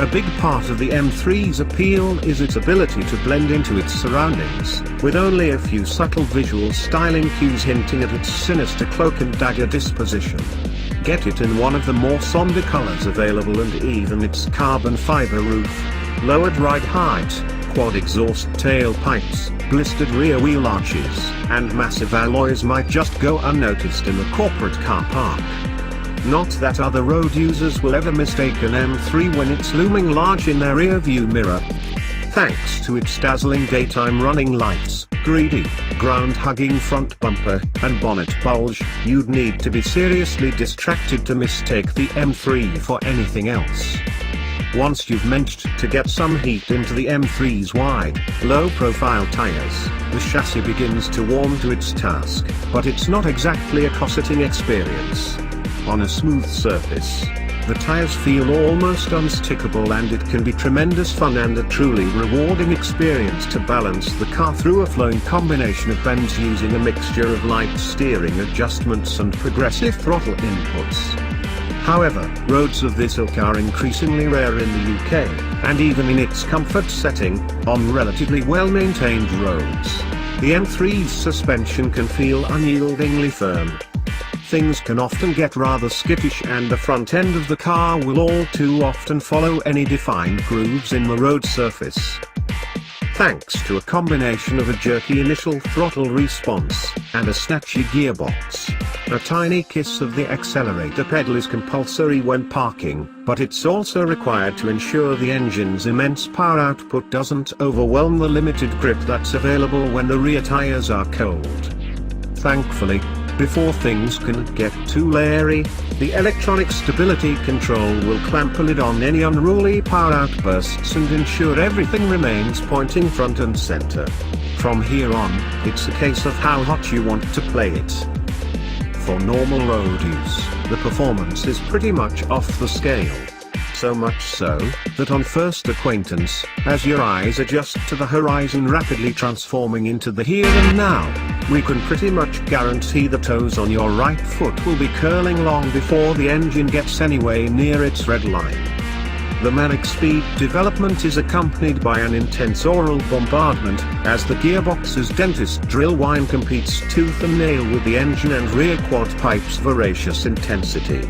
A big part of the M3's appeal is its ability to blend into its surroundings, with only a few subtle visual styling cues hinting at its sinister cloak and dagger disposition. Get it in one of the more somber colors available, and even its carbon fiber roof, lowered ride height, quad exhaust tailpipes, blistered rear wheel arches, and massive alloys might just go unnoticed in the corporate car park. Not that other road users will ever mistake an M3 when it's looming large in their rear-view mirror. Thanks to its dazzling daytime running lights, greedy, ground-hugging front bumper, and bonnet bulge, you'd need to be seriously distracted to mistake the M3 for anything else. Once you've managed to get some heat into the M3's wide, low-profile tires, the chassis begins to warm to its task, but it's not exactly a cosseting experience. On a smooth surface, the tires feel almost unstickable, and it can be tremendous fun and a truly rewarding experience to balance the car through a flowing combination of bends using a mixture of light steering adjustments and progressive throttle inputs. However, roads of this ilk are increasingly rare in the UK, and even in its comfort setting, on relatively well-maintained roads, the M3's suspension can feel unyieldingly firm. Things can often get rather skittish, and the front end of the car will all too often follow any defined grooves in the road surface. Thanks to a combination of a jerky initial throttle response, and a snatchy gearbox, a tiny kiss of the accelerator pedal is compulsory when parking, but it's also required to ensure the engine's immense power output doesn't overwhelm the limited grip that's available when the rear tires are cold. Thankfully, before things can get too leery, the electronic stability control will clamp a lid on any unruly power outbursts and ensure everything remains pointing front and center. From here on, it's a case of how hot you want to play it. For normal road use, the performance is pretty much off the scale. So much so, that on first acquaintance, as your eyes adjust to the horizon rapidly transforming into the here and now, we can pretty much guarantee the toes on your right foot will be curling long before the engine gets anywhere near its red line. The manic speed development is accompanied by an intense oral bombardment, as the gearbox's dentist drill whine competes tooth and nail with the engine and rear quad pipe's voracious intensity.